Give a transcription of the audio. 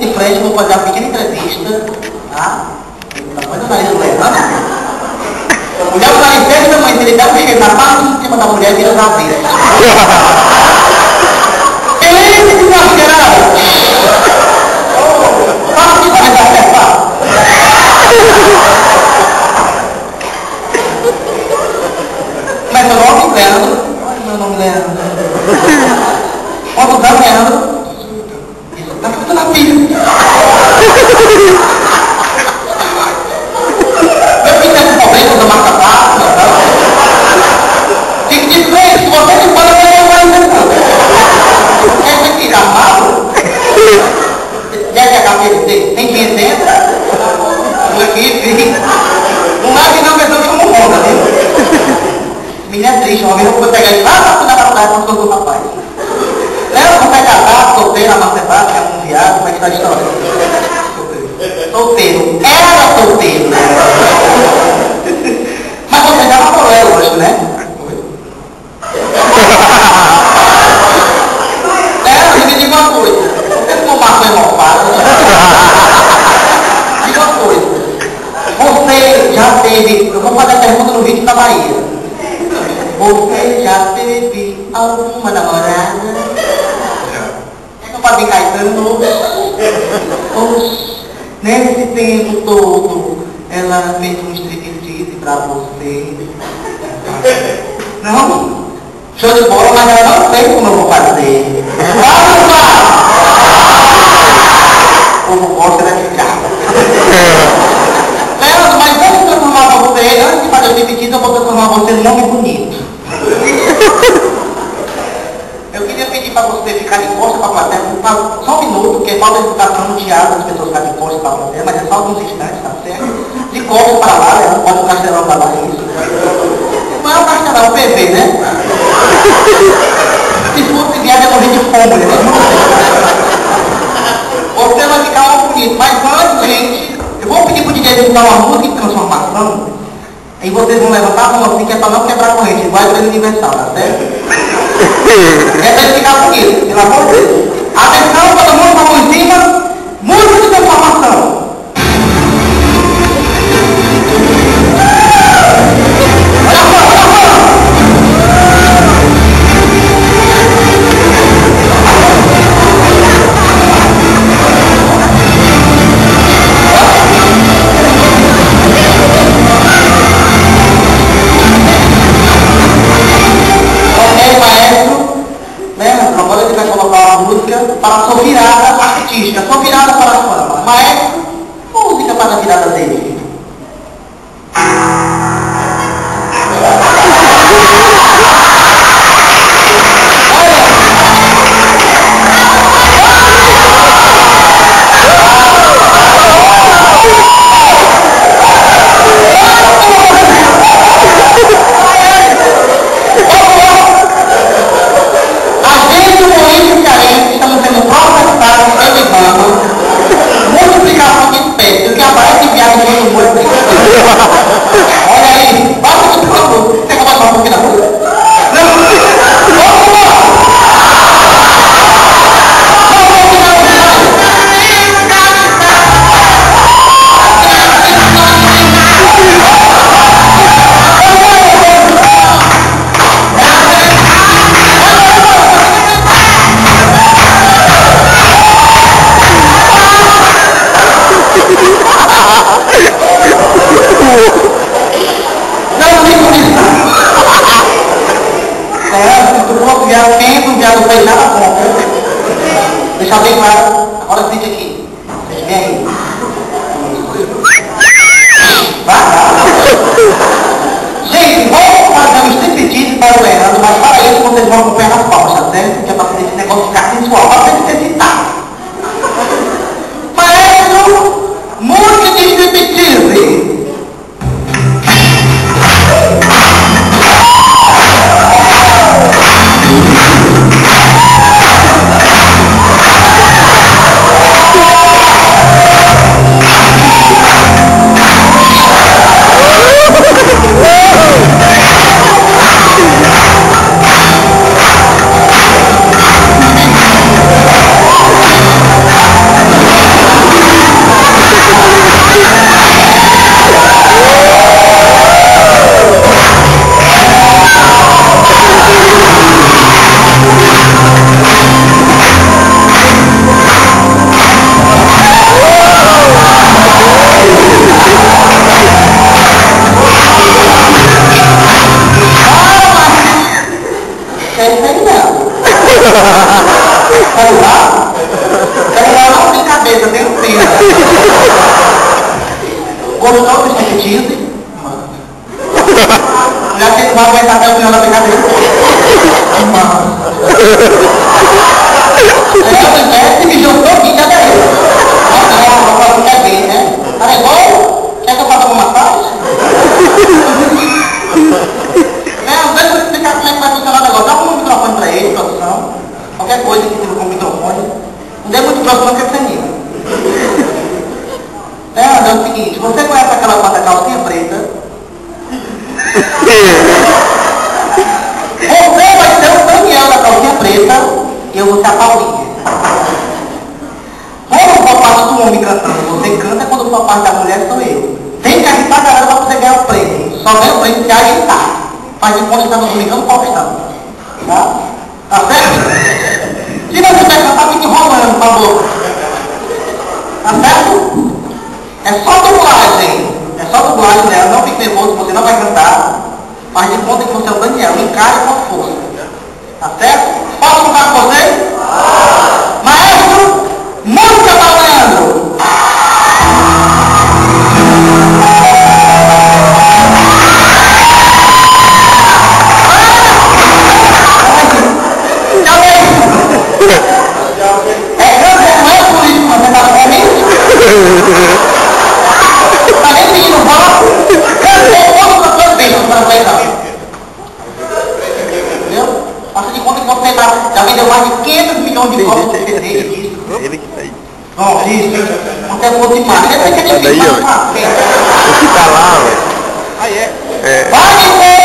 de frente, vou fazer uma pequena entrevista, tá? Tamanho do nariz do Leandro. A mulher do nariz dele, minha mãe, se ele dá um cheiro na parte de cima da mulher, vira na vez. Ele que não cheirado. Fala que vai dar certo. Mas meu nome é Leandro. Olha meu nome é Leandro. Quando dá Leandro, tá ficando na pilha. Meu filho tem problema da marca baixa. Fique de frente, se você não fala, eu não vai entender. Quer que tirar mal? Quer que a cabeça dele tem 500? Aqui, não é que não, mas eu chamo onda, viu? Menina é triste, uma vez eu vou pegar ele lá na faculdade quando eu sou do rapaz. Leva, você é casado, solteiro, amancebado, que é um viado, como é que tá a história? Solteiro. Era solteiro. Mas você já namorou ela hoje, né? Eu me diga uma coisa. Você não matou emofado? Diga uma coisa. Você já teve... Eu vou fazer a pergunta no vídeo da Bahia. Você já teve alguma namorada? É que Fabi Caetano? Nesse tempo todo, ela fez um striptease pra você? Não? Show de bola, mas ela não sei como eu vou fazer. Vamos lá! O povo gosta da ficada. Leandro, mas antes de transformar você, antes de fazer o striptease, eu vou transformar você num nome bonito. Eu queria pedir para você ficar de costas para a plateia, só um minuto, porque falta educação no teatro, as pessoas ficarem de costas para a plateia, mas é só alguns instantes, tá certo? De costas para lá, né? Pode o castelão para lá, isso. Não é o castelão, é o PV, né? Se fosse viado, eu morrer de fome, né? Você vai ficar muito bonito, mas antes, gente, eu vou pedir para o DJ botar uma música de transformação. E vocês vão levantar a mão assim, que é para não quebrar a corrente, igual a Universal, tá certo? É para ele ficar bonito, pelo amor de Deus. Atenção, todo mundo com a mão em cima. Música de transformação. Para a sua virada artística, sua virada para a fama. Maestro, música para a virada dele. Multiplicação de espécies, que aparece em viagem de outro mundo. Olha aí, basta de pronto. Você vai falar um pouquinho da música? Não fez nada contra. Deixa bem claro. Agora sente aqui. Vem aí. Gente, vamos fazer um striptease para o Leandro, mas para isso vocês vão acompanhar nas palmas, tá certo? Que é para esse negócio ficar sensual, para você se excitar. Maestro, música de striptease. mentira. Gostou do striptease? Já que ele vai aguentar até o final da brincadeira. Se me juntou aqui, cadê ele? Não quer ver, né? Tá igual? Quer que eu faça uma massagem? Não sei se explicar como é que vai funcionar o negócio. Dá um microfone pra ele, produção. Qualquer coisa que tenha com o microfone. Não dê muito próximo que é termina. É o seguinte, você conhece aquela quarta calcinha preta? Você vai ser o Daniel da calcinha preta e eu vou ser a Paulinha. Quando for a parte do homem cantando, você canta, quando for a parte da mulher, sou eu. Tem que agitar a galera pra você ganhar o prêmio. Só ganha o prêmio se agitar. Faz de conta que estamos brincando com o Faustão. Tá? Tá certo? Se você quer cantar, fica enrolando, por favor. Tá certo? É só dublagem. É só dublagem dela. Não fique nervoso, você não vai cantar. Faz de conta que você é o Daniel. Encare com força. Tá certo? Posso cantar com você? Maestro, música valendo! Tá nem pedindo voto? Cantei todo pra suas bênçãos para aguentar. Entendeu? Faça de conta que você já vendeu mais de 500 milhões de votos de CD disso. Ele que tá aí. Bom, isso. Não quer fosse mais. Você quer Daí, ó. mais. O que tá lá, velho? Aí é. É. Vai,